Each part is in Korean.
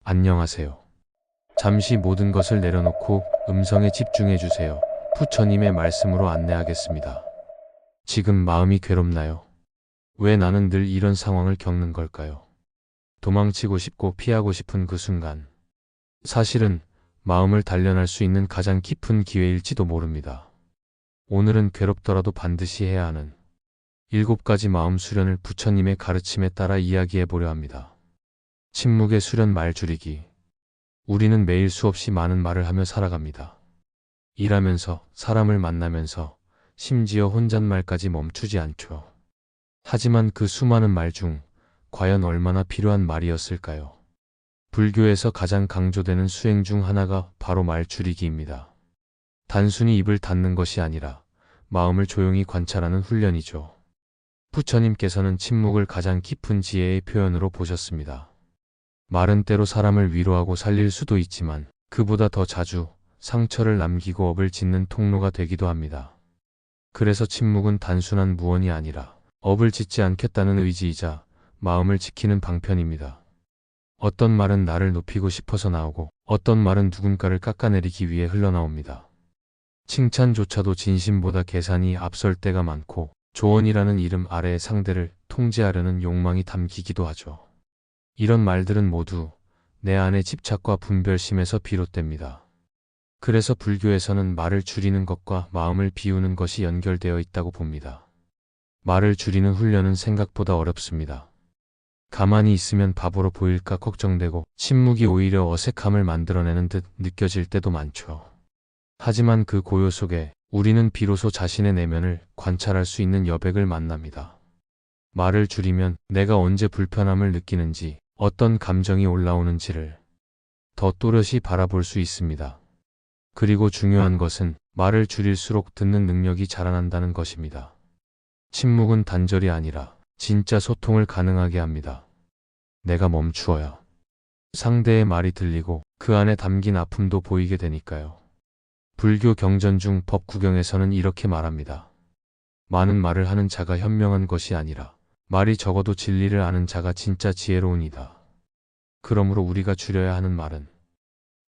안녕하세요. 잠시 모든 것을 내려놓고 음성에 집중해 주세요. 부처님의 말씀으로 안내하겠습니다. 지금 마음이 괴롭나요? 왜 나는 늘 이런 상황을 겪는 걸까요? 도망치고 싶고 피하고 싶은 그 순간. 사실은 마음을 단련할 수 있는 가장 깊은 기회일지도 모릅니다. 오늘은 괴롭더라도 반드시 해야 하는 7가지 마음 수련을 부처님의 가르침에 따라 이야기해 보려 합니다. 침묵의 수련 말 줄이기. 우리는 매일 수없이 많은 말을 하며 살아갑니다. 일하면서, 사람을 만나면서, 심지어 혼잣말까지 멈추지 않죠. 하지만 그 수많은 말 중 과연 얼마나 필요한 말이었을까요? 불교에서 가장 강조되는 수행 중 하나가 바로 말 줄이기입니다. 단순히 입을 닫는 것이 아니라 마음을 조용히 관찰하는 훈련이죠. 부처님께서는 침묵을 가장 깊은 지혜의 표현으로 보셨습니다. 말은 때로 사람을 위로하고 살릴 수도 있지만 그보다 더 자주 상처를 남기고 업을 짓는 통로가 되기도 합니다. 그래서 침묵은 단순한 무언이 아니라 업을 짓지 않겠다는 의지이자 마음을 지키는 방편입니다. 어떤 말은 나를 높이고 싶어서 나오고 어떤 말은 누군가를 깎아내리기 위해 흘러나옵니다. 칭찬조차도 진심보다 계산이 앞설 때가 많고 조언이라는 이름 아래의 상대를 통제하려는 욕망이 담기기도 하죠. 이런 말들은 모두 내 안의 집착과 분별심에서 비롯됩니다. 그래서 불교에서는 말을 줄이는 것과 마음을 비우는 것이 연결되어 있다고 봅니다. 말을 줄이는 훈련은 생각보다 어렵습니다. 가만히 있으면 바보로 보일까 걱정되고 침묵이 오히려 어색함을 만들어내는 듯 느껴질 때도 많죠. 하지만 그 고요 속에 우리는 비로소 자신의 내면을 관찰할 수 있는 여백을 만납니다. 말을 줄이면 내가 언제 불편함을 느끼는지, 어떤 감정이 올라오는지를 더 또렷이 바라볼 수 있습니다. 그리고 중요한 것은 말을 줄일수록 듣는 능력이 자라난다는 것입니다. 침묵은 단절이 아니라 진짜 소통을 가능하게 합니다. 내가 멈추어야 상대의 말이 들리고 그 안에 담긴 아픔도 보이게 되니까요. 불교 경전 중 법구경에서는 이렇게 말합니다. 많은 말을 하는 자가 현명한 것이 아니라 말이 적어도 진리를 아는 자가 진짜 지혜로우니다. 그러므로 우리가 줄여야 하는 말은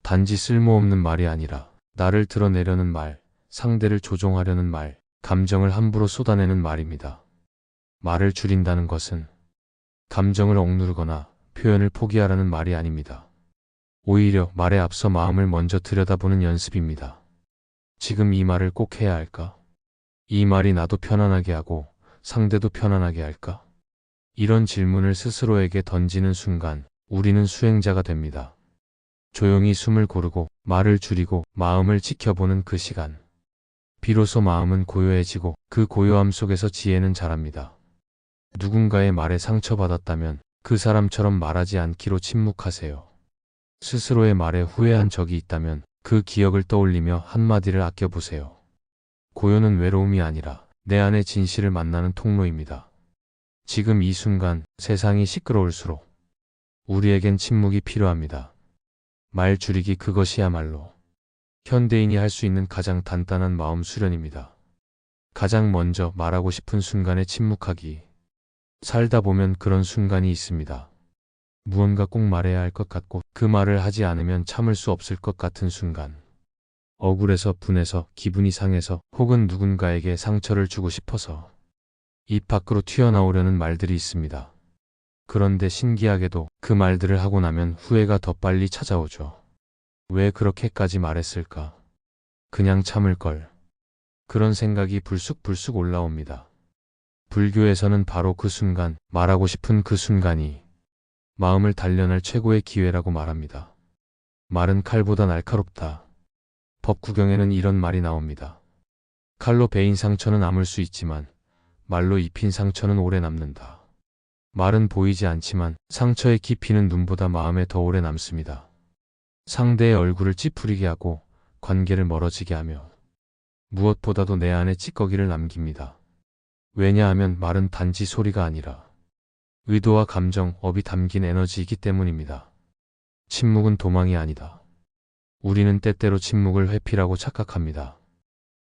단지 쓸모없는 말이 아니라 나를 드러내려는 말, 상대를 조종하려는 말, 감정을 함부로 쏟아내는 말입니다. 말을 줄인다는 것은 감정을 억누르거나 표현을 포기하라는 말이 아닙니다. 오히려 말에 앞서 마음을 먼저 들여다보는 연습입니다. 지금 이 말을 꼭 해야 할까? 이 말이 나도 편안하게 하고 상대도 편안하게 할까? 이런 질문을 스스로에게 던지는 순간 우리는 수행자가 됩니다. 조용히 숨을 고르고 말을 줄이고 마음을 지켜보는 그 시간. 비로소 마음은 고요해지고 그 고요함 속에서 지혜는 자랍니다. 누군가의 말에 상처받았다면 그 사람처럼 말하지 않기로 침묵하세요. 스스로의 말에 후회한 적이 있다면 그 기억을 떠올리며 한마디를 아껴보세요. 고요는 외로움이 아니라 내 안의 진실을 만나는 통로입니다. 지금 이 순간 세상이 시끄러울수록 우리에겐 침묵이 필요합니다. 말 줄이기 그것이야말로 현대인이 할 수 있는 가장 단단한 마음 수련입니다. 가장 먼저 말하고 싶은 순간에 침묵하기. 살다 보면 그런 순간이 있습니다. 무언가 꼭 말해야 할 것 같고 그 말을 하지 않으면 참을 수 없을 것 같은 순간. 억울해서 분해서 기분이 상해서 혹은 누군가에게 상처를 주고 싶어서 입 밖으로 튀어나오려는 말들이 있습니다. 그런데 신기하게도 그 말들을 하고 나면 후회가 더 빨리 찾아오죠. 왜 그렇게까지 말했을까? 그냥 참을걸. 그런 생각이 불쑥불쑥 올라옵니다. 불교에서는 바로 그 순간, 말하고 싶은 그 순간이 마음을 단련할 최고의 기회라고 말합니다. 말은 칼보다 날카롭다. 법구경에는 이런 말이 나옵니다. 칼로 베인 상처는 아물 수 있지만 말로 입힌 상처는 오래 남는다. 말은 보이지 않지만 상처의 깊이는 눈보다 마음에 더 오래 남습니다. 상대의 얼굴을 찌푸리게 하고 관계를 멀어지게 하며 무엇보다도 내 안에 찌꺼기를 남깁니다. 왜냐하면 말은 단지 소리가 아니라 의도와 감정, 업이 담긴 에너지이기 때문입니다. 침묵은 도망이 아니다. 우리는 때때로 침묵을 회피라고 착각합니다.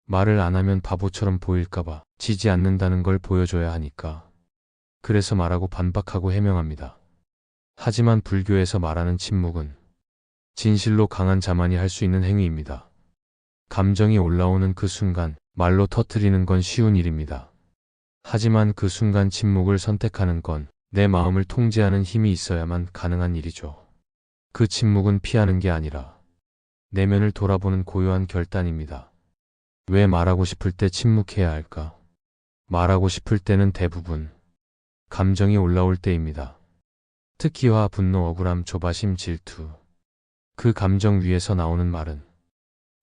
말을 안 하면 바보처럼 보일까봐 지지 않는다는 걸 보여줘야 하니까. 그래서 말하고 반박하고 해명합니다. 하지만 불교에서 말하는 침묵은 진실로 강한 자만이 할 수 있는 행위입니다. 감정이 올라오는 그 순간 말로 터뜨리는 건 쉬운 일입니다. 하지만 그 순간 침묵을 선택하는 건 내 마음을 통제하는 힘이 있어야만 가능한 일이죠. 그 침묵은 피하는 게 아니라 내면을 돌아보는 고요한 결단입니다. 왜 말하고 싶을 때 침묵해야 할까? 말하고 싶을 때는 대부분 감정이 올라올 때입니다. 특히 화, 분노, 억울함, 조바심, 질투. 그 감정 위에서 나오는 말은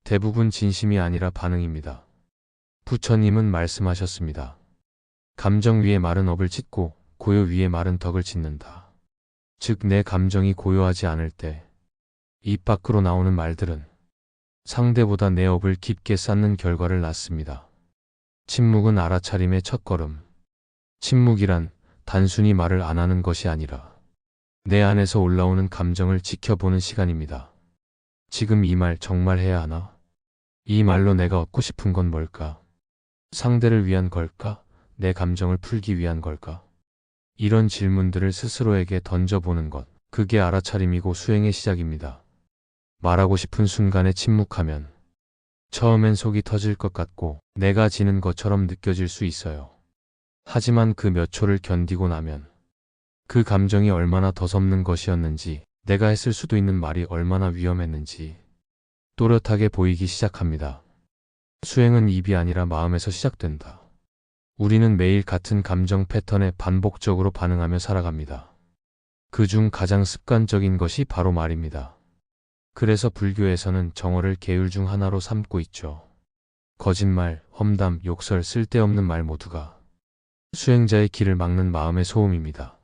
대부분 진심이 아니라 반응입니다. 부처님은 말씀하셨습니다. 감정 위에 말은 업을 짓고 고요 위에 말은 덕을 짓는다. 즉, 내 감정이 고요하지 않을 때 입 밖으로 나오는 말들은 상대보다 내 업을 깊게 쌓는 결과를 낳습니다. 침묵은 알아차림의 첫걸음. 침묵이란 단순히 말을 안 하는 것이 아니라 내 안에서 올라오는 감정을 지켜보는 시간입니다. 지금 이 말 정말 해야 하나? 이 말로 내가 얻고 싶은 건 뭘까? 상대를 위한 걸까? 내 감정을 풀기 위한 걸까? 이런 질문들을 스스로에게 던져보는 것, 그게 알아차림이고 수행의 시작입니다. 말하고 싶은 순간에 침묵하면 처음엔 속이 터질 것 같고 내가 지는 것처럼 느껴질 수 있어요. 하지만 그 몇 초를 견디고 나면 그 감정이 얼마나 더섭는 것이었는지, 내가 했을 수도 있는 말이 얼마나 위험했는지 또렷하게 보이기 시작합니다. 수행은 입이 아니라 마음에서 시작된다. 우리는 매일 같은 감정 패턴에 반복적으로 반응하며 살아갑니다. 그중 가장 습관적인 것이 바로 말입니다. 그래서 불교에서는 정어를 계율 중 하나로 삼고 있죠. 거짓말, 험담, 욕설, 쓸데없는 말 모두가 수행자의 길을 막는 마음의 소음입니다.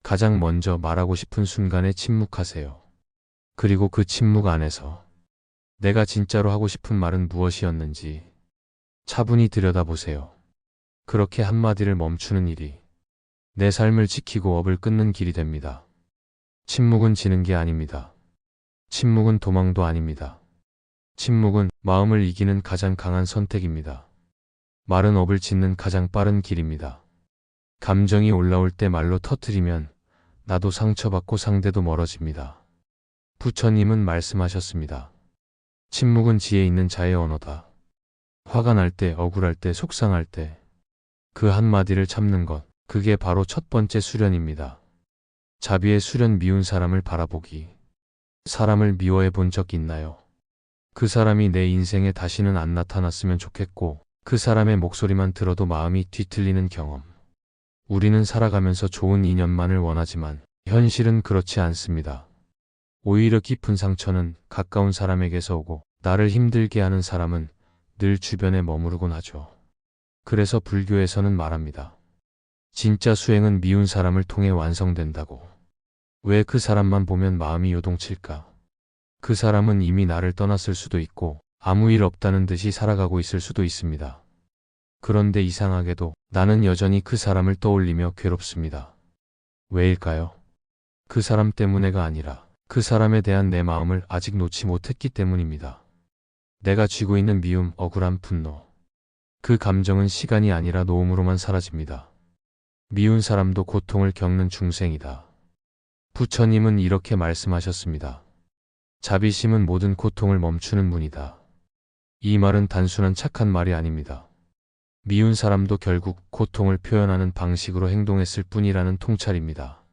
가장 먼저 말하고 싶은 순간에 침묵하세요. 그리고 그 침묵 안에서 내가 진짜로 하고 싶은 말은 무엇이었는지 차분히 들여다보세요. 그렇게 한마디를 멈추는 일이 내 삶을 지키고 업을 끊는 길이 됩니다. 침묵은 지는 게 아닙니다. 침묵은 도망도 아닙니다. 침묵은 마음을 이기는 가장 강한 선택입니다. 말은 업을 짓는 가장 빠른 길입니다. 감정이 올라올 때 말로 터뜨리면 나도 상처받고 상대도 멀어집니다. 부처님은 말씀하셨습니다. 침묵은 지혜 있는 자의 언어다. 화가 날 때, 억울할 때, 속상할 때 그 한마디를 참는 것, 그게 바로 첫 번째 수련입니다. 자비의 수련. 미운 사람을 바라보기. 사람을 미워해 본 적 있나요? 그 사람이 내 인생에 다시는 안 나타났으면 좋겠고 그 사람의 목소리만 들어도 마음이 뒤틀리는 경험. 우리는 살아가면서 좋은 인연만을 원하지만 현실은 그렇지 않습니다. 오히려 깊은 상처는 가까운 사람에게서 오고 나를 힘들게 하는 사람은 늘 주변에 머무르곤 하죠. 그래서 불교에서는 말합니다. 진짜 수행은 미운 사람을 통해 완성된다고. 왜 그 사람만 보면 마음이 요동칠까? 그 사람은 이미 나를 떠났을 수도 있고 아무 일 없다는 듯이 살아가고 있을 수도 있습니다. 그런데 이상하게도 나는 여전히 그 사람을 떠올리며 괴롭습니다. 왜일까요? 그 사람 때문에가 아니라 그 사람에 대한 내 마음을 아직 놓지 못했기 때문입니다. 내가 쥐고 있는 미움, 억울함, 분노. 그 감정은 시간이 아니라 노음으로만 사라집니다. 미운 사람도 고통을 겪는 중생이다. 부처님은 이렇게 말씀하셨습니다. 자비심은 모든 고통을 멈추는 문이다. 이 말은 단순한 착한 말이 아닙니다. 미운 사람도 결국 고통을 표현하는 방식으로 행동했을 뿐이라는 통찰입니다.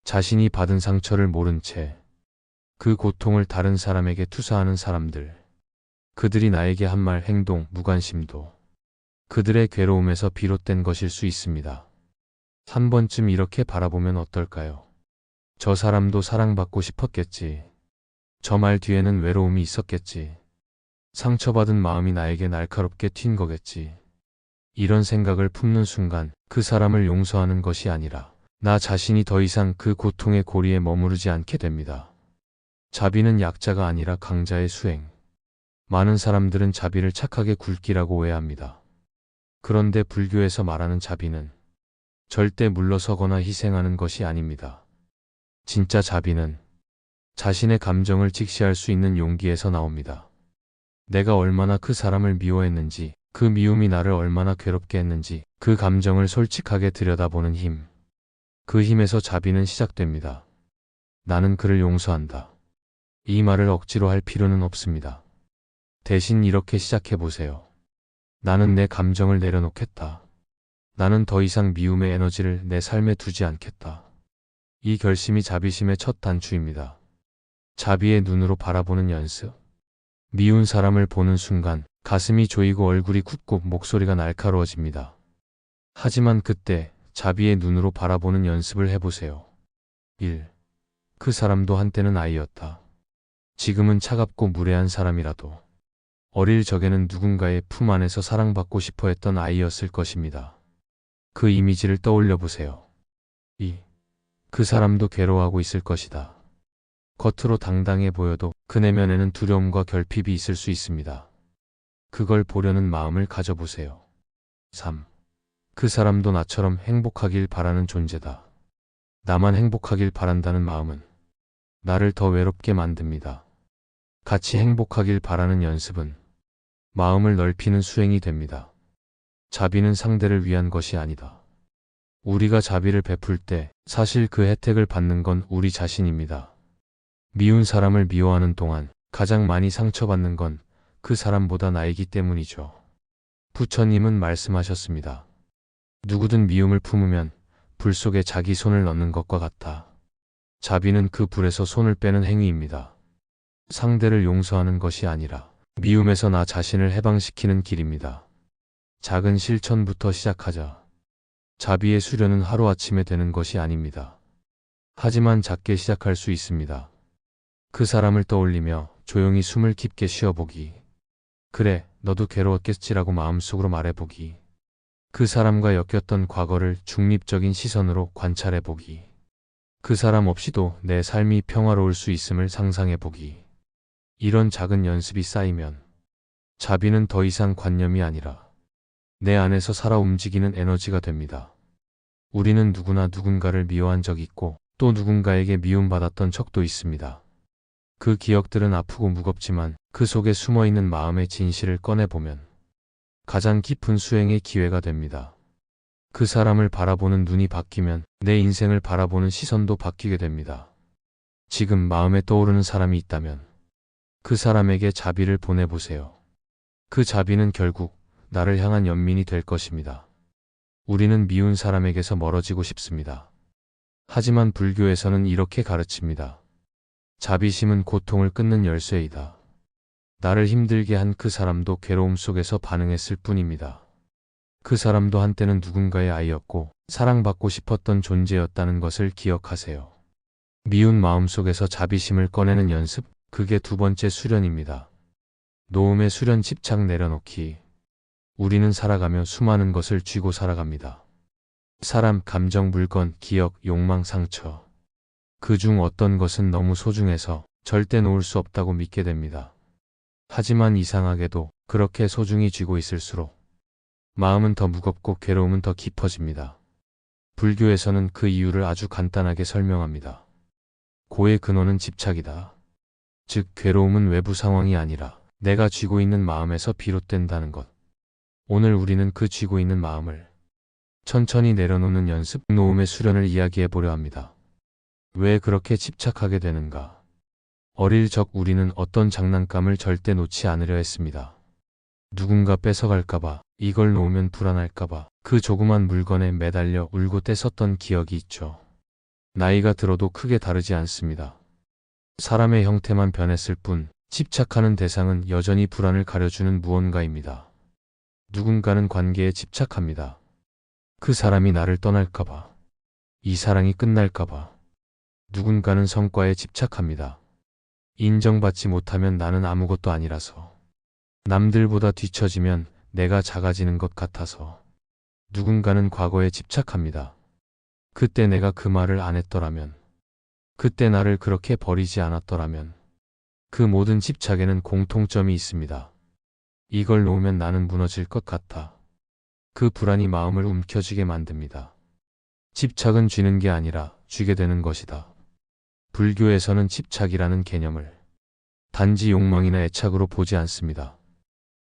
자신이 받은 상처를 모른 채 그 고통을 다른 사람에게 투사하는 사람들. 그들이 나에게 한 말, 행동, 무관심도 그들의 괴로움에서 비롯된 것일 수 있습니다. 한 번쯤 이렇게 바라보면 어떨까요? 저 사람도 사랑받고 싶었겠지. 저 말 뒤에는 외로움이 있었겠지. 상처받은 마음이 나에게 날카롭게 튄 거겠지. 이런 생각을 품는 순간 그 사람을 용서하는 것이 아니라 나 자신이 더 이상 그 고통의 고리에 머무르지 않게 됩니다. 자비는 약자가 아니라 강자의 수행. 많은 사람들은 자비를 착하게 굴기라고 오해합니다. 그런데 불교에서 말하는 자비는 절대 물러서거나 희생하는 것이 아닙니다. 진짜 자비는 자신의 감정을 직시할 수 있는 용기에서 나옵니다. 내가 얼마나 그 사람을 미워했는지, 그 미움이 나를 얼마나 괴롭게 했는지 그 감정을 솔직하게 들여다보는 힘. 그 힘에서 자비는 시작됩니다. 나는 그를 용서한다. 이 말을 억지로 할 필요는 없습니다. 대신 이렇게 시작해 보세요. 나는 내 감정을 내려놓겠다. 나는 더 이상 미움의 에너지를 내 삶에 두지 않겠다. 이 결심이 자비심의 첫 단추입니다. 자비의 눈으로 바라보는 연습. 미운 사람을 보는 순간 가슴이 조이고 얼굴이 굳고 목소리가 날카로워집니다. 하지만 그때 자비의 눈으로 바라보는 연습을 해보세요. 1. 그 사람도 한때는 아이였다. 지금은 차갑고 무례한 사람이라도 어릴 적에는 누군가의 품 안에서 사랑받고 싶어 했던 아이였을 것입니다. 그 이미지를 떠올려 보세요. 2. 그 사람도 괴로워하고 있을 것이다. 겉으로 당당해 보여도 그 내면에는 두려움과 결핍이 있을 수 있습니다. 그걸 보려는 마음을 가져보세요. 3. 그 사람도 나처럼 행복하길 바라는 존재다. 나만 행복하길 바란다는 마음은 나를 더 외롭게 만듭니다. 같이 행복하길 바라는 연습은 마음을 넓히는 수행이 됩니다. 자비는 상대를 위한 것이 아니다. 우리가 자비를 베풀 때 사실 그 혜택을 받는 건 우리 자신입니다. 미운 사람을 미워하는 동안 가장 많이 상처받는 건 그 사람보다 나이기 때문이죠. 부처님은 말씀하셨습니다. 누구든 미움을 품으면 불 속에 자기 손을 넣는 것과 같다. 자비는 그 불에서 손을 빼는 행위입니다. 상대를 용서하는 것이 아니라 미움에서 나 자신을 해방시키는 길입니다. 작은 실천부터 시작하자. 자비의 수련은 하루아침에 되는 것이 아닙니다. 하지만 작게 시작할 수 있습니다. 그 사람을 떠올리며 조용히 숨을 깊게 쉬어보기. 그래, 너도 괴로웠겠지라고 마음속으로 말해보기. 그 사람과 엮였던 과거를 중립적인 시선으로 관찰해보기. 그 사람 없이도 내 삶이 평화로울 수 있음을 상상해보기. 이런 작은 연습이 쌓이면 자비는 더 이상 관념이 아니라 내 안에서 살아 움직이는 에너지가 됩니다. 우리는 누구나 누군가를 미워한 적이 있고 또 누군가에게 미움받았던 적도 있습니다. 그 기억들은 아프고 무겁지만 그 속에 숨어있는 마음의 진실을 꺼내보면 가장 깊은 수행의 기회가 됩니다. 그 사람을 바라보는 눈이 바뀌면 내 인생을 바라보는 시선도 바뀌게 됩니다. 지금 마음에 떠오르는 사람이 있다면 그 사람에게 자비를 보내보세요. 그 자비는 결국 나를 향한 연민이 될 것입니다. 우리는 미운 사람에게서 멀어지고 싶습니다. 하지만 불교에서는 이렇게 가르칩니다. 자비심은 고통을 끊는 열쇠이다. 나를 힘들게 한 그 사람도 괴로움 속에서 반응했을 뿐입니다. 그 사람도 한때는 누군가의 아이였고 사랑받고 싶었던 존재였다는 것을 기억하세요. 미운 마음 속에서 자비심을 꺼내는 연습, 그게 두 번째 수련입니다. 노음의 수련 집착 내려놓기. 우리는 살아가며 수많은 것을 쥐고 살아갑니다. 사람, 감정, 물건, 기억, 욕망, 상처. 그중 어떤 것은 너무 소중해서 절대 놓을 수 없다고 믿게 됩니다. 하지만 이상하게도 그렇게 소중히 쥐고 있을수록 마음은 더 무겁고 괴로움은 더 깊어집니다. 불교에서는 그 이유를 아주 간단하게 설명합니다. 고의 근원은 집착이다. 즉, 괴로움은 외부 상황이 아니라 내가 쥐고 있는 마음에서 비롯된다는 것. 오늘 우리는 그 쥐고 있는 마음을 천천히 내려놓는 연습, 노음의 수련을 이야기해 보려 합니다. 왜 그렇게 집착하게 되는가? 어릴 적 우리는 어떤 장난감을 절대 놓지 않으려 했습니다. 누군가 뺏어갈까봐, 이걸 놓으면 불안할까봐 그 조그만 물건에 매달려 울고 떼썼던 기억이 있죠. 나이가 들어도 크게 다르지 않습니다. 사람의 형태만 변했을 뿐 집착하는 대상은 여전히 불안을 가려주는 무언가입니다. 누군가는 관계에 집착합니다. 그 사람이 나를 떠날까봐, 이 사랑이 끝날까봐. 누군가는 성과에 집착합니다. 인정받지 못하면 나는 아무것도 아니라서. 남들보다 뒤처지면 내가 작아지는 것 같아서. 누군가는 과거에 집착합니다. 그때 내가 그 말을 안 했더라면, 그때 나를 그렇게 버리지 않았더라면. 그 모든 집착에는 공통점이 있습니다. 이걸 놓으면 나는 무너질 것 같아. 그 불안이 마음을 움켜쥐게 만듭니다. 집착은 쥐는 게 아니라 쥐게 되는 것이다. 불교에서는 집착이라는 개념을 단지 욕망이나 애착으로 보지 않습니다.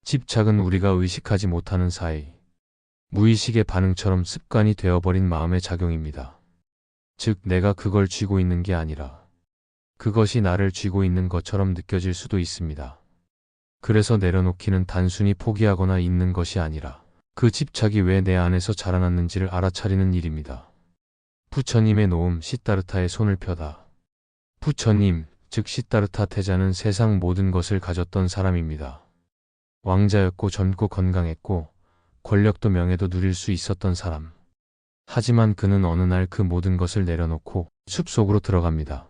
집착은 우리가 의식하지 못하는 사이 무의식의 반응처럼 습관이 되어버린 마음의 작용입니다. 즉, 내가 그걸 쥐고 있는 게 아니라 그것이 나를 쥐고 있는 것처럼 느껴질 수도 있습니다. 그래서 내려놓기는 단순히 포기하거나 잊는 것이 아니라 그 집착이 왜 내 안에서 자라났는지를 알아차리는 일입니다. 부처님의 노음 시다르타의 손을 펴다. 부처님, 즉 시다르타 태자는 세상 모든 것을 가졌던 사람입니다. 왕자였고 젊고 건강했고 권력도 명예도 누릴 수 있었던 사람. 하지만 그는 어느 날 그 모든 것을 내려놓고 숲속으로 들어갑니다.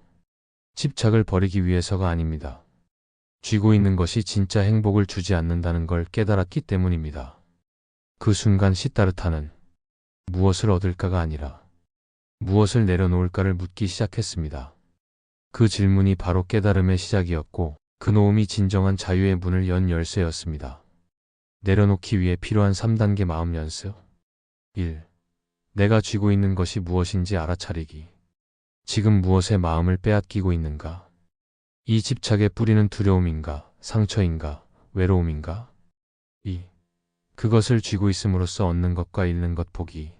집착을 버리기 위해서가 아닙니다. 쥐고 있는 것이 진짜 행복을 주지 않는다는 걸 깨달았기 때문입니다. 그 순간 시다르타는 무엇을 얻을까가 아니라 무엇을 내려놓을까를 묻기 시작했습니다. 그 질문이 바로 깨달음의 시작이었고 그 노음이 진정한 자유의 문을 연 열쇠였습니다. 내려놓기 위해 필요한 3단계 마음 연습. 1. 내가 쥐고 있는 것이 무엇인지 알아차리기. 지금 무엇에 마음을 빼앗기고 있는가? 이 집착의 뿌리는 두려움인가, 상처인가, 외로움인가? 2. 그것을 쥐고 있음으로써 얻는 것과 잃는 것 포기.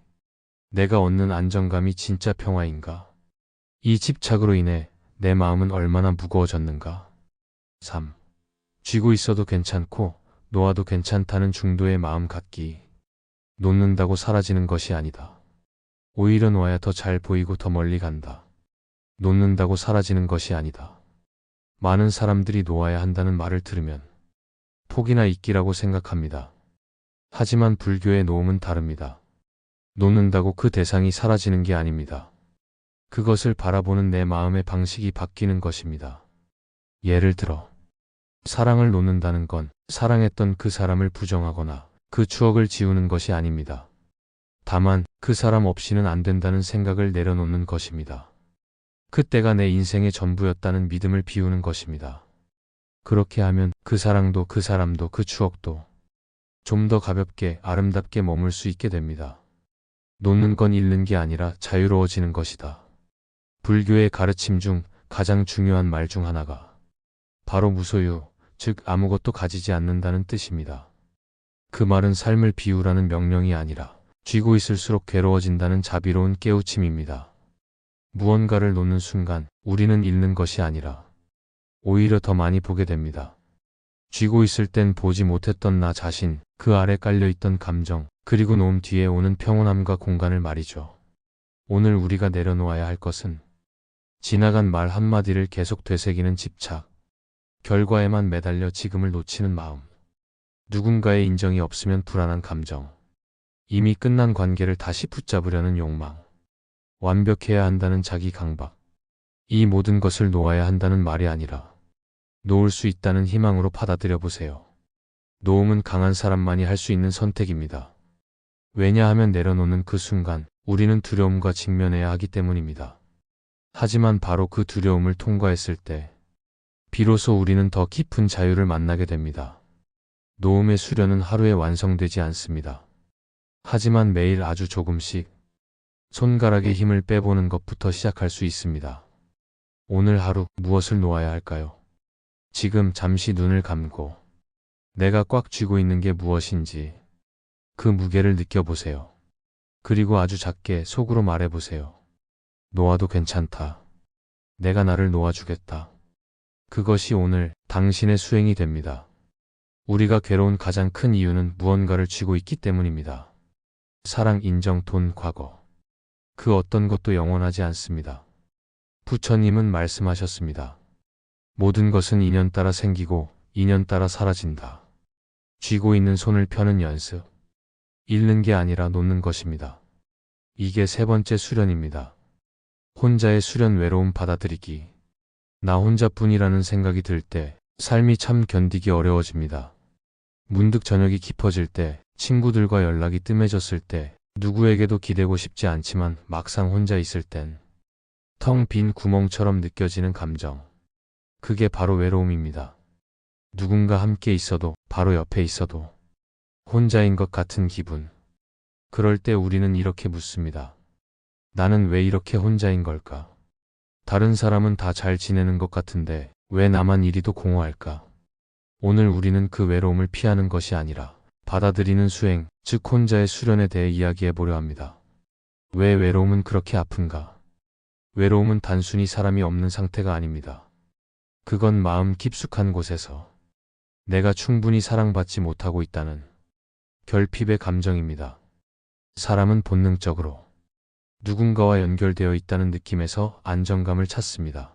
내가 얻는 안정감이 진짜 평화인가? 이 집착으로 인해 내 마음은 얼마나 무거워졌는가? 3. 쥐고 있어도 괜찮고 놓아도 괜찮다는 중도의 마음 갖기. 놓는다고 사라지는 것이 아니다. 오히려 놓아야 더 잘 보이고 더 멀리 간다. 놓는다고 사라지는 것이 아니다. 많은 사람들이 놓아야 한다는 말을 들으면 포기나 잊기라고 생각합니다. 하지만 불교의 노음은 다릅니다. 놓는다고 그 대상이 사라지는 게 아닙니다. 그것을 바라보는 내 마음의 방식이 바뀌는 것입니다. 예를 들어, 사랑을 놓는다는 건 사랑했던 그 사람을 부정하거나 그 추억을 지우는 것이 아닙니다. 다만 그 사람 없이는 안 된다는 생각을 내려놓는 것입니다. 그때가 내 인생의 전부였다는 믿음을 비우는 것입니다. 그렇게 하면 그 사랑도 그 사람도 그 추억도 좀 더 가볍게 아름답게 머물 수 있게 됩니다. 놓는 건 잃는 게 아니라 자유로워지는 것이다. 불교의 가르침 중 가장 중요한 말 중 하나가 바로 무소유, 즉 아무것도 가지지 않는다는 뜻입니다. 그 말은 삶을 비우라는 명령이 아니라 쥐고 있을수록 괴로워진다는 자비로운 깨우침입니다. 무언가를 놓는 순간 우리는 잃는 것이 아니라 오히려 더 많이 보게 됩니다. 쥐고 있을 땐 보지 못했던 나 자신, 그 아래 깔려있던 감정, 그리고 놓음 뒤에 오는 평온함과 공간을 말이죠. 오늘 우리가 내려놓아야 할 것은 지나간 말 한마디를 계속 되새기는 집착, 결과에만 매달려 지금을 놓치는 마음, 누군가의 인정이 없으면 불안한 감정, 이미 끝난 관계를 다시 붙잡으려는 욕망, 완벽해야 한다는 자기 강박. 이 모든 것을 놓아야 한다는 말이 아니라 놓을 수 있다는 희망으로 받아들여 보세요. 놓음은 강한 사람만이 할 수 있는 선택입니다. 왜냐하면 내려놓는 그 순간 우리는 두려움과 직면해야 하기 때문입니다. 하지만 바로 그 두려움을 통과했을 때 비로소 우리는 더 깊은 자유를 만나게 됩니다. 놓음의 수련은 하루에 완성되지 않습니다. 하지만 매일 아주 조금씩 손가락에 힘을 빼보는 것부터 시작할 수 있습니다. 오늘 하루 무엇을 놓아야 할까요? 지금 잠시 눈을 감고 내가 꽉 쥐고 있는 게 무엇인지 그 무게를 느껴보세요. 그리고 아주 작게 속으로 말해보세요. 놓아도 괜찮다. 내가 나를 놓아주겠다. 그것이 오늘 당신의 수행이 됩니다. 우리가 괴로운 가장 큰 이유는 무언가를 쥐고 있기 때문입니다. 사랑, 인정, 돈, 과거. 그 어떤 것도 영원하지 않습니다. 부처님은 말씀하셨습니다. 모든 것은 인연 따라 생기고 인연 따라 사라진다. 쥐고 있는 손을 펴는 연습. 잃는 게 아니라 놓는 것입니다. 이게 세 번째 수련입니다. 혼자의 수련. 외로움 받아들이기. 나 혼자뿐이라는 생각이 들 때 삶이 참 견디기 어려워집니다. 문득 저녁이 깊어질 때, 친구들과 연락이 뜸해졌을 때, 누구에게도 기대고 싶지 않지만 막상 혼자 있을 땐 텅 빈 구멍처럼 느껴지는 감정. 그게 바로 외로움입니다. 누군가 함께 있어도, 바로 옆에 있어도 혼자인 것 같은 기분. 그럴 때 우리는 이렇게 묻습니다. 나는 왜 이렇게 혼자인 걸까? 다른 사람은 다 잘 지내는 것 같은데 왜 나만 이리도 공허할까? 오늘 우리는 그 외로움을 피하는 것이 아니라 받아들이는 수행, 즉 혼자의 수련에 대해 이야기해 보려 합니다. 왜 외로움은 그렇게 아픈가? 외로움은 단순히 사람이 없는 상태가 아닙니다. 그건 마음 깊숙한 곳에서 내가 충분히 사랑받지 못하고 있다는 결핍의 감정입니다. 사람은 본능적으로 누군가와 연결되어 있다는 느낌에서 안정감을 찾습니다.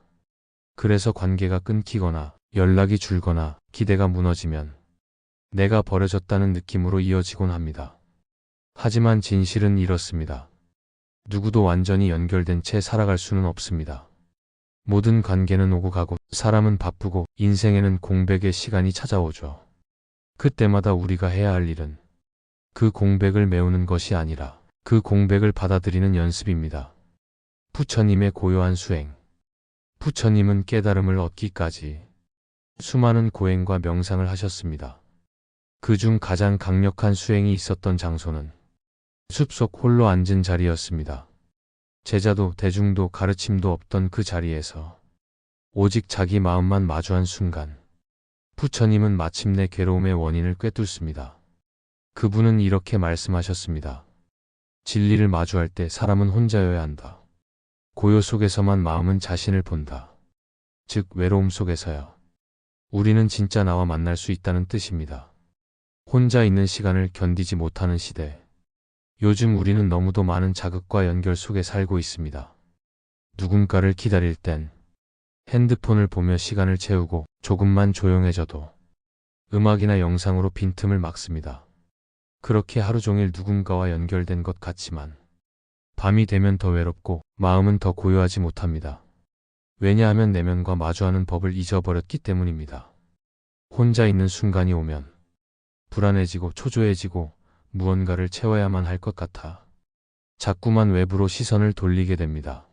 그래서 관계가 끊기거나 연락이 줄거나 기대가 무너지면 내가 버려졌다는 느낌으로 이어지곤 합니다. 하지만 진실은 이렇습니다. 누구도 완전히 연결된 채 살아갈 수는 없습니다. 모든 관계는 오고 가고 사람은 바쁘고 인생에는 공백의 시간이 찾아오죠. 그때마다 우리가 해야 할 일은 그 공백을 메우는 것이 아니라 그 공백을 받아들이는 연습입니다. 부처님의 고요한 수행. 부처님은 깨달음을 얻기까지 수많은 고행과 명상을 하셨습니다. 그중 가장 강력한 수행이 있었던 장소는 숲속 홀로 앉은 자리였습니다. 제자도 대중도 가르침도 없던 그 자리에서 오직 자기 마음만 마주한 순간 부처님은 마침내 괴로움의 원인을 꿰뚫습니다. 그분은 이렇게 말씀하셨습니다. 진리를 마주할 때 사람은 혼자여야 한다. 고요 속에서만 마음은 자신을 본다. 즉 외로움 속에서야 우리는 진짜 나와 만날 수 있다는 뜻입니다. 혼자 있는 시간을 견디지 못하는 시대. 요즘 우리는 너무도 많은 자극과 연결 속에 살고 있습니다. 누군가를 기다릴 땐 핸드폰을 보며 시간을 채우고 조금만 조용해져도 음악이나 영상으로 빈틈을 막습니다. 그렇게 하루 종일 누군가와 연결된 것 같지만 밤이 되면 더 외롭고 마음은 더 고요하지 못합니다. 왜냐하면 내면과 마주하는 법을 잊어버렸기 때문입니다. 혼자 있는 순간이 오면 불안해지고 초조해지고 무언가를 채워야만 할 것 같아 자꾸만 외부로 시선을 돌리게 됩니다.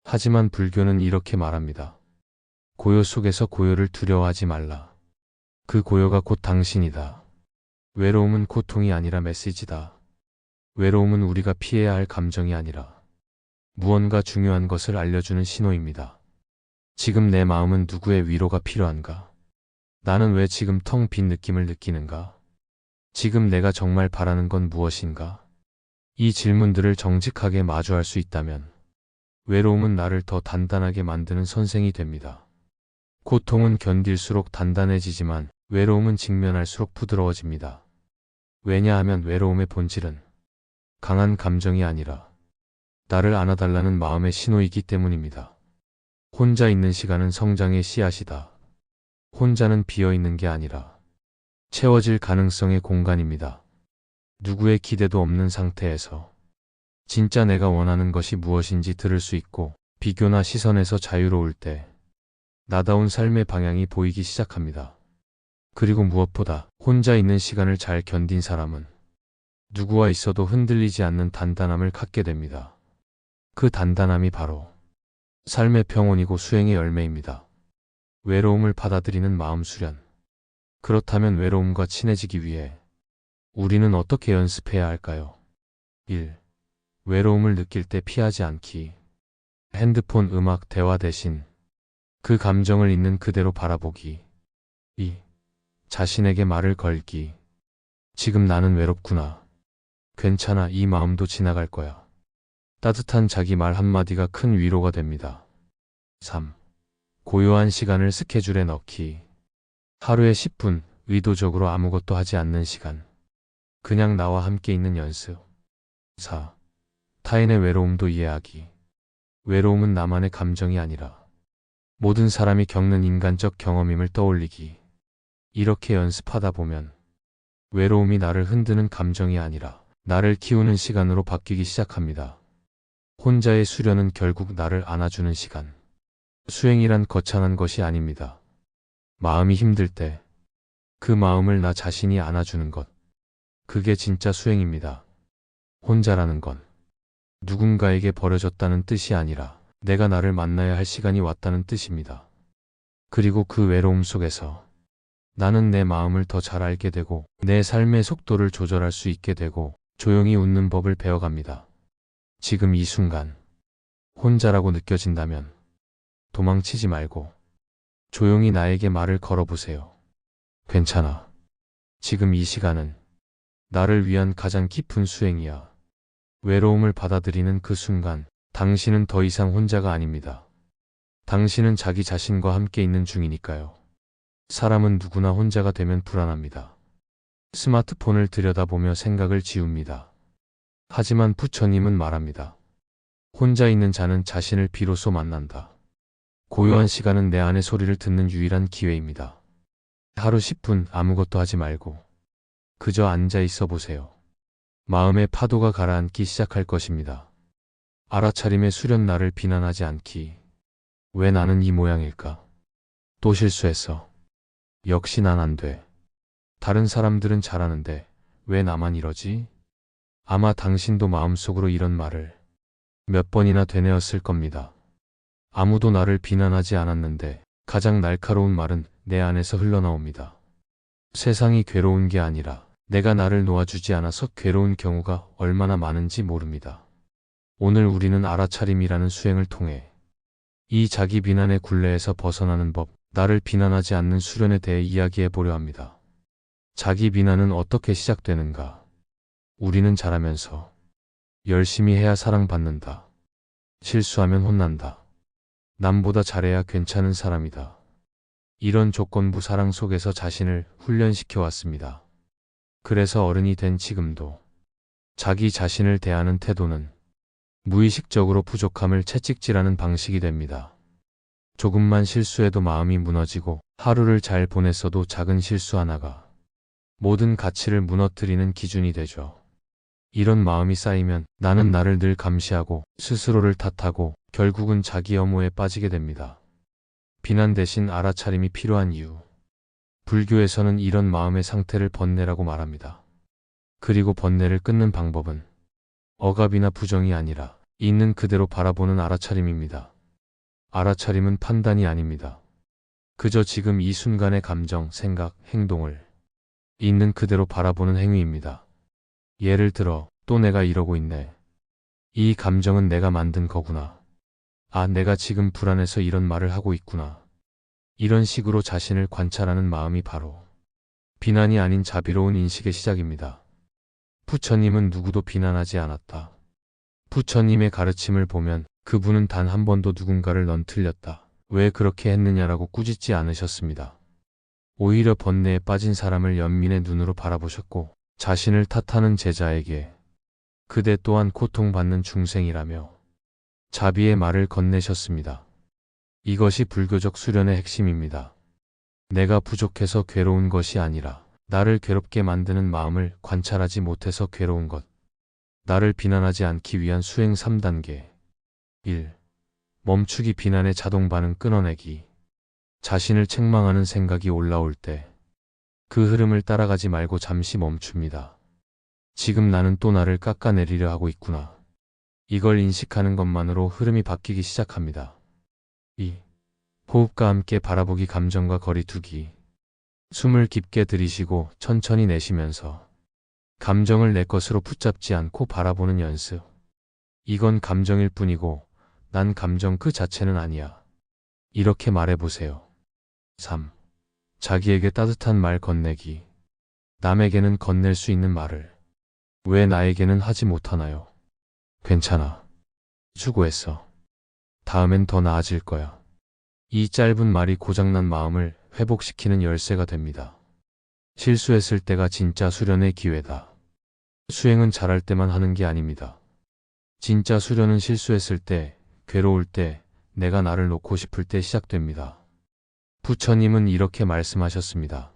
하지만 불교는 이렇게 말합니다. 고요 속에서 고요를 두려워하지 말라. 그 고요가 곧 당신이다. 외로움은 고통이 아니라 메시지다. 외로움은 우리가 피해야 할 감정이 아니라 무언가 중요한 것을 알려주는 신호입니다. 지금 내 마음은 누구의 위로가 필요한가? 나는 왜 지금 텅 빈 느낌을 느끼는가? 지금 내가 정말 바라는 건 무엇인가? 이 질문들을 정직하게 마주할 수 있다면 외로움은 나를 더 단단하게 만드는 선생이 됩니다. 고통은 견딜수록 단단해지지만 외로움은 직면할수록 부드러워집니다. 왜냐하면 외로움의 본질은 강한 감정이 아니라 나를 안아달라는 마음의 신호이기 때문입니다. 혼자 있는 시간은 성장의 씨앗이다. 혼자는 비어있는 게 아니라 채워질 가능성의 공간입니다. 누구의 기대도 없는 상태에서 진짜 내가 원하는 것이 무엇인지 들을 수 있고 비교나 시선에서 자유로울 때 나다운 삶의 방향이 보이기 시작합니다. 그리고 무엇보다 혼자 있는 시간을 잘 견딘 사람은 누구와 있어도 흔들리지 않는 단단함을 갖게 됩니다. 그 단단함이 바로 삶의 평온이고 수행의 열매입니다. 외로움을 받아들이는 마음 수련. 그렇다면 외로움과 친해지기 위해 우리는 어떻게 연습해야 할까요? 1. 외로움을 느낄 때 피하지 않기. 핸드폰, 음악, 대화 대신 그 감정을 있는 그대로 바라보기. 2. 자신에게 말을 걸기. 지금 나는 외롭구나. 괜찮아, 이 마음도 지나갈 거야. 따뜻한 자기 말 한마디가 큰 위로가 됩니다. 3. 고요한 시간을 스케줄에 넣기. 하루에 10분, 의도적으로 아무것도 하지 않는 시간. 그냥 나와 함께 있는 연습. 4. 타인의 외로움도 이해하기. 외로움은 나만의 감정이 아니라 모든 사람이 겪는 인간적 경험임을 떠올리기. 이렇게 연습하다 보면 외로움이 나를 흔드는 감정이 아니라 나를 키우는 시간으로 바뀌기 시작합니다. 혼자의 수련은 결국 나를 안아주는 시간. 수행이란 거창한 것이 아닙니다. 마음이 힘들 때 그 마음을 나 자신이 안아주는 것. 그게 진짜 수행입니다. 혼자라는 건 누군가에게 버려졌다는 뜻이 아니라 내가 나를 만나야 할 시간이 왔다는 뜻입니다. 그리고 그 외로움 속에서 나는 내 마음을 더 잘 알게 되고 내 삶의 속도를 조절할 수 있게 되고 조용히 웃는 법을 배워갑니다. 지금 이 순간 혼자라고 느껴진다면 도망치지 말고 조용히 나에게 말을 걸어보세요. 괜찮아. 지금 이 시간은 나를 위한 가장 깊은 수행이야. 외로움을 받아들이는 그 순간 당신은 더 이상 혼자가 아닙니다. 당신은 자기 자신과 함께 있는 중이니까요. 사람은 누구나 혼자가 되면 불안합니다. 스마트폰을 들여다보며 생각을 지웁니다. 하지만 부처님은 말합니다. 혼자 있는 자는 자신을 비로소 만난다. 고요한 시간은 내 안의 소리를 듣는 유일한 기회입니다. 하루 10분 아무것도 하지 말고 그저 앉아 있어 보세요. 마음의 파도가 가라앉기 시작할 것입니다. 알아차림의 수련 나를 비난하지 않기. 왜 나는 이 모양일까? 또 실수했어. 역시 난 안 돼. 다른 사람들은 잘하는데 왜 나만 이러지? 아마 당신도 마음속으로 이런 말을 몇 번이나 되뇌었을 겁니다. 아무도 나를 비난하지 않았는데 가장 날카로운 말은 내 안에서 흘러나옵니다. 세상이 괴로운 게 아니라 내가 나를 놓아주지 않아서 괴로운 경우가 얼마나 많은지 모릅니다. 오늘 우리는 알아차림이라는 수행을 통해 이 자기 비난의 굴레에서 벗어나는 법, 나를 비난하지 않는 수련에 대해 이야기해 보려 합니다. 자기 비난은 어떻게 시작되는가? 우리는 잘하면서 열심히 해야 사랑받는다. 실수하면 혼난다. 남보다 잘해야 괜찮은 사람이다. 이런 조건부 사랑 속에서 자신을 훈련시켜 왔습니다. 그래서 어른이 된 지금도 자기 자신을 대하는 태도는 무의식적으로 부족함을 채찍질하는 방식이 됩니다. 조금만 실수해도 마음이 무너지고 하루를 잘 보냈어도 작은 실수 하나가 모든 가치를 무너뜨리는 기준이 되죠. 이런 마음이 쌓이면 나는 나를 늘 감시하고 스스로를 탓하고 결국은 자기 혐오에 빠지게 됩니다. 비난 대신 알아차림이 필요한 이유. 불교에서는 이런 마음의 상태를 번뇌라고 말합니다. 그리고 번뇌를 끊는 방법은 억압이나 부정이 아니라 있는 그대로 바라보는 알아차림입니다. 알아차림은 판단이 아닙니다. 그저 지금 이 순간의 감정, 생각, 행동을 있는 그대로 바라보는 행위입니다. 예를 들어, 또 내가 이러고 있네. 이 감정은 내가 만든 거구나. 아, 내가 지금 불안해서 이런 말을 하고 있구나. 이런 식으로 자신을 관찰하는 마음이 바로 비난이 아닌 자비로운 인식의 시작입니다. 부처님은 누구도 비난하지 않았다. 부처님의 가르침을 보면 그분은 단 한 번도 누군가를 넌 틀렸다. 왜 그렇게 했느냐라고 꾸짖지 않으셨습니다. 오히려 번뇌에 빠진 사람을 연민의 눈으로 바라보셨고 자신을 탓하는 제자에게 그대 또한 고통받는 중생이라며 자비의 말을 건네셨습니다. 이것이 불교적 수련의 핵심입니다. 내가 부족해서 괴로운 것이 아니라 나를 괴롭게 만드는 마음을 관찰하지 못해서 괴로운 것. 나를 비난하지 않기 위한 수행 3단계. 1. 멈추기. 비난의 자동 반응 끊어내기. 자신을 책망하는 생각이 올라올 때 그 흐름을 따라가지 말고 잠시 멈춥니다. 지금 나는 또 나를 깎아내리려 하고 있구나. 이걸 인식하는 것만으로 흐름이 바뀌기 시작합니다. 2. 호흡과 함께 바라보기. 감정과 거리 두기. 숨을 깊게 들이쉬고 천천히 내쉬면서 감정을 내 것으로 붙잡지 않고 바라보는 연습. 이건 감정일 뿐이고 난 감정 그 자체는 아니야. 이렇게 말해보세요. 3. 자기에게 따뜻한 말 건네기. 남에게는 건넬 수 있는 말을 왜 나에게는 하지 못하나요? 괜찮아. 수고했어. 다음엔 더 나아질 거야. 이 짧은 말이 고장난 마음을 회복시키는 열쇠가 됩니다. 실수했을 때가 진짜 수련의 기회다. 수행은 잘할 때만 하는 게 아닙니다. 진짜 수련은 실수했을 때, 괴로울 때, 내가 나를 놓고 싶을 때 시작됩니다. 부처님은 이렇게 말씀하셨습니다.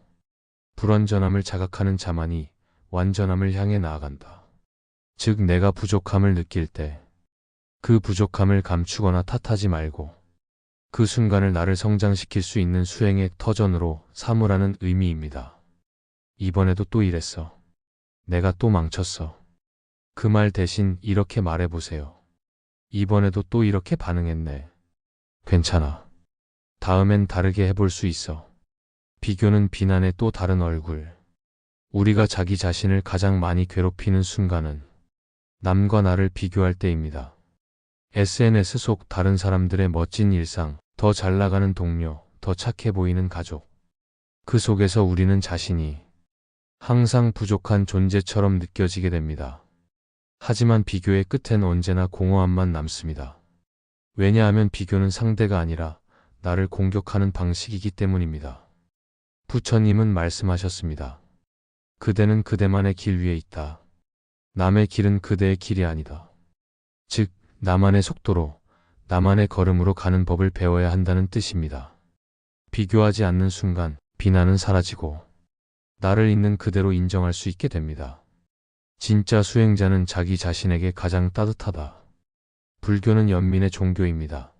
불완전함을 자각하는 자만이 완전함을 향해 나아간다. 즉 내가 부족함을 느낄 때 그 부족함을 감추거나 탓하지 말고 그 순간을 나를 성장시킬 수 있는 수행의 터전으로 삼으라는 의미입니다. 이번에도 또 이랬어. 내가 또 망쳤어. 그 말 대신 이렇게 말해보세요. 이번에도 또 이렇게 반응했네. 괜찮아. 다음엔 다르게 해볼 수 있어. 비교는 비난의 또 다른 얼굴. 우리가 자기 자신을 가장 많이 괴롭히는 순간은 남과 나를 비교할 때입니다. SNS 속 다른 사람들의 멋진 일상, 더 잘 나가는 동료, 더 착해 보이는 가족. 그 속에서 우리는 자신이 항상 부족한 존재처럼 느껴지게 됩니다. 하지만 비교의 끝엔 언제나 공허함만 남습니다. 왜냐하면 비교는 상대가 아니라 나를 공격하는 방식이기 때문입니다. 부처님은 말씀하셨습니다. 그대는 그대만의 길 위에 있다. 남의 길은 그대의 길이 아니다. 즉, 나만의 속도로, 나만의 걸음으로 가는 법을 배워야 한다는 뜻입니다. 비교하지 않는 순간 비난은 사라지고 나를 있는 그대로 인정할 수 있게 됩니다. 진짜 수행자는 자기 자신에게 가장 따뜻하다. 불교는 연민의 종교입니다.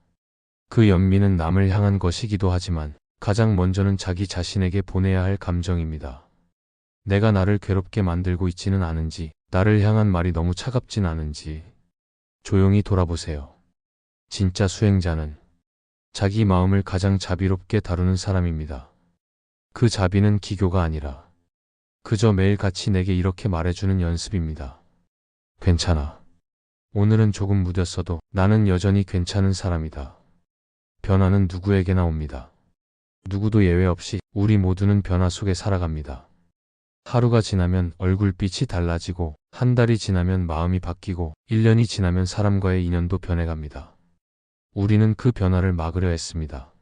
그 연민은 남을 향한 것이기도 하지만 가장 먼저는 자기 자신에게 보내야 할 감정입니다. 내가 나를 괴롭게 만들고 있지는 않은지, 나를 향한 말이 너무 차갑진 않은지 조용히 돌아보세요. 진짜 수행자는 자기 마음을 가장 자비롭게 다루는 사람입니다. 그 자비는 기교가 아니라 그저 매일같이 내게 이렇게 말해주는 연습입니다. 괜찮아. 오늘은 조금 무뎠어도 나는 여전히 괜찮은 사람이다. 변화는 누구에게나 옵니다. 누구도 예외 없이 우리 모두는 변화 속에 살아갑니다. 하루가 지나면 얼굴빛이 달라지고, 한 달이 지나면 마음이 바뀌고, 1년이 지나면 사람과의 인연도 변해갑니다. 우리는 그 변화를 막으려 했습니다.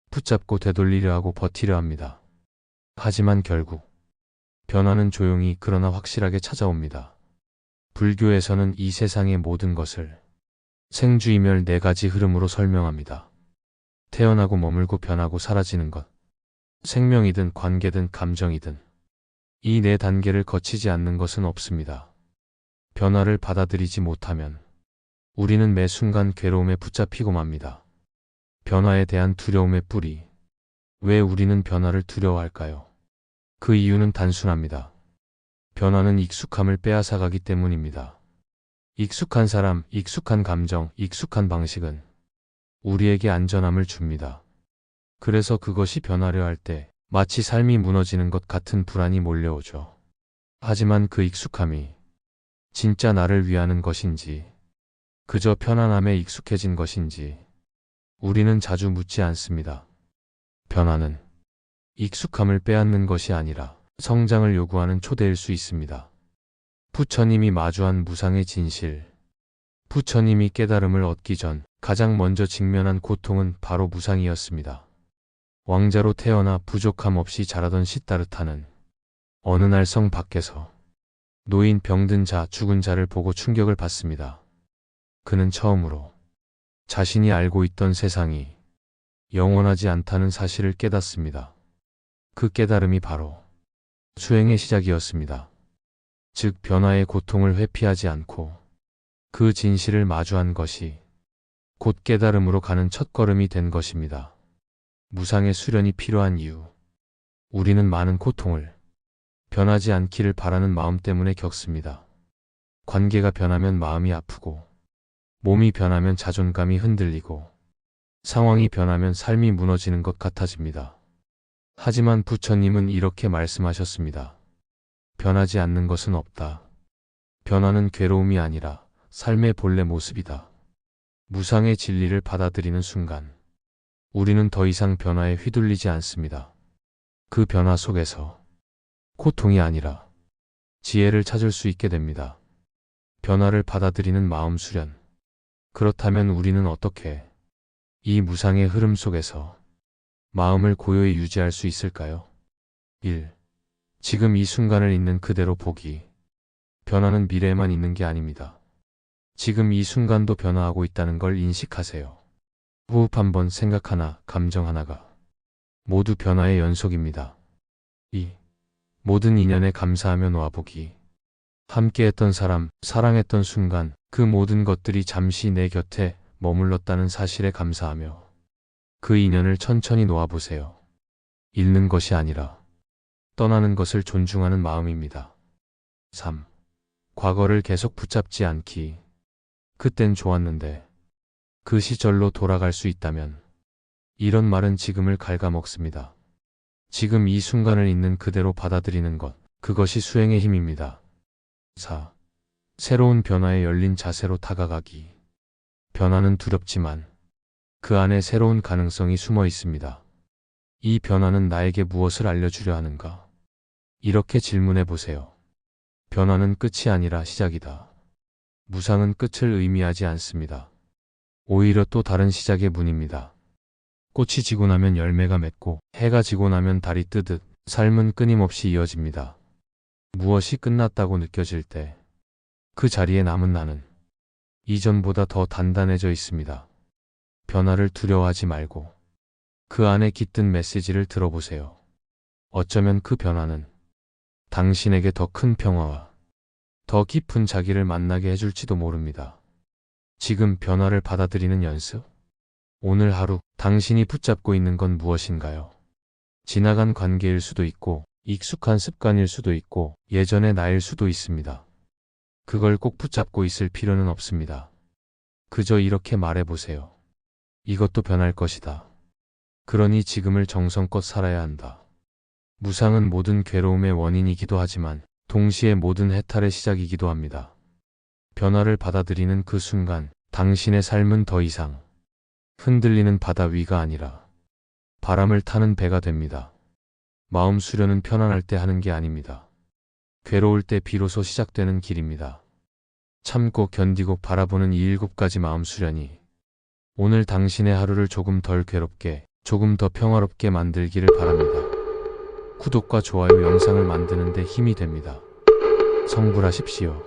붙잡고 되돌리려 하고 버티려 합니다. 하지만 결국 변화는 조용히 그러나 확실하게 찾아옵니다. 불교에서는 이 세상의 모든 것을 생주이멸 네 가지 흐름으로 설명합니다. 태어나고 머물고 변하고 사라지는 것, 생명이든 관계든 감정이든 이 네 단계를 거치지 않는 것은 없습니다. 변화를 받아들이지 못하면 우리는 매 순간 괴로움에 붙잡히고 맙니다. 변화에 대한 두려움의 뿌리. 왜 우리는 변화를 두려워할까요? 그 이유는 단순합니다. 변화는 익숙함을 빼앗아가기 때문입니다. 익숙한 사람, 익숙한 감정, 익숙한 방식은 우리에게 안전함을 줍니다. 그래서 그것이 변하려 할 때 마치 삶이 무너지는 것 같은 불안이 몰려오죠. 하지만 그 익숙함이 진짜 나를 위하는 것인지, 그저 편안함에 익숙해진 것인지 우리는 자주 묻지 않습니다. 변화는 익숙함을 빼앗는 것이 아니라 성장을 요구하는 초대일 수 있습니다. 부처님이 마주한 무상의 진실. 부처님이 깨달음을 얻기 전 가장 먼저 직면한 고통은 바로 무상이었습니다. 왕자로 태어나 부족함 없이 자라던 시다르타는 어느 날 성 밖에서 노인, 병든 자, 죽은 자를 보고 충격을 받습니다. 그는 처음으로 자신이 알고 있던 세상이 영원하지 않다는 사실을 깨닫습니다. 그 깨달음이 바로 수행의 시작이었습니다. 즉, 변화의 고통을 회피하지 않고 그 진실을 마주한 것이 곧 깨달음으로 가는 첫걸음이 된 것입니다. 무상의 수련이 필요한 이유. 우리는 많은 고통을 변하지 않기를 바라는 마음 때문에 겪습니다. 관계가 변하면 마음이 아프고, 몸이 변하면 자존감이 흔들리고, 상황이 변하면 삶이 무너지는 것 같아집니다. 하지만 부처님은 이렇게 말씀하셨습니다. 변하지 않는 것은 없다. 변화는 괴로움이 아니라 삶의 본래 모습이다. 무상의 진리를 받아들이는 순간 우리는 더 이상 변화에 휘둘리지 않습니다. 그 변화 속에서 고통이 아니라 지혜를 찾을 수 있게 됩니다. 변화를 받아들이는 마음 수련. 그렇다면 우리는 어떻게 이 무상의 흐름 속에서 마음을 고요히 유지할 수 있을까요? 1. 지금 이 순간을 있는 그대로 보기. 변화는 미래에만 있는 게 아닙니다. 지금 이 순간도 변화하고 있다는 걸 인식하세요. 호흡 한 번, 생각 하나, 감정 하나가 모두 변화의 연속입니다. 2. 모든 인연에 감사하며 놓아보기. 함께했던 사람, 사랑했던 순간, 그 모든 것들이 잠시 내 곁에 머물렀다는 사실에 감사하며 그 인연을 천천히 놓아보세요. 잃는 것이 아니라 떠나는 것을 존중하는 마음입니다. 3. 과거를 계속 붙잡지 않기. 그땐 좋았는데 그 시절로 돌아갈 수 있다면. 이런 말은 지금을 갉아먹습니다. 지금 이 순간을 있는 그대로 받아들이는 것, 그것이 수행의 힘입니다. 4. 새로운 변화에 열린 자세로 다가가기. 변화는 두렵지만 그 안에 새로운 가능성이 숨어 있습니다. 이 변화는 나에게 무엇을 알려주려 하는가? 이렇게 질문해 보세요. 변화는 끝이 아니라 시작이다. 무상은 끝을 의미하지 않습니다. 오히려 또 다른 시작의 문입니다. 꽃이 지고 나면 열매가 맺고 해가 지고 나면 달이 뜨듯 삶은 끊임없이 이어집니다. 무엇이 끝났다고 느껴질 때 그 자리에 남은 나는 이전보다 더 단단해져 있습니다. 변화를 두려워하지 말고 그 안에 깃든 메시지를 들어보세요. 어쩌면 그 변화는 당신에게 더 큰 평화와 더 깊은 자기를 만나게 해줄지도 모릅니다. 지금 변화를 받아들이는 연습. 오늘 하루 당신이 붙잡고 있는 건 무엇인가요? 지나간 관계일 수도 있고 익숙한 습관일 수도 있고 예전의 나일 수도 있습니다. 그걸 꼭 붙잡고 있을 필요는 없습니다. 그저 이렇게 말해보세요. 이것도 변할 것이다. 그러니 지금을 정성껏 살아야 한다. 무상은 모든 괴로움의 원인이기도 하지만 동시에 모든 해탈의 시작이기도 합니다. 변화를 받아들이는 그 순간 당신의 삶은 더 이상 흔들리는 바다 위가 아니라 바람을 타는 배가 됩니다. 마음 수련은 편안할 때 하는 게 아닙니다. 괴로울 때 비로소 시작되는 길입니다. 참고 견디고 바라보는 이 7가지 마음 수련이 오늘 당신의 하루를 조금 덜 괴롭게, 조금 더 평화롭게 만들기를 바랍니다. 구독과 좋아요 영상을 만드는 데 힘이 됩니다. 성불하십시오.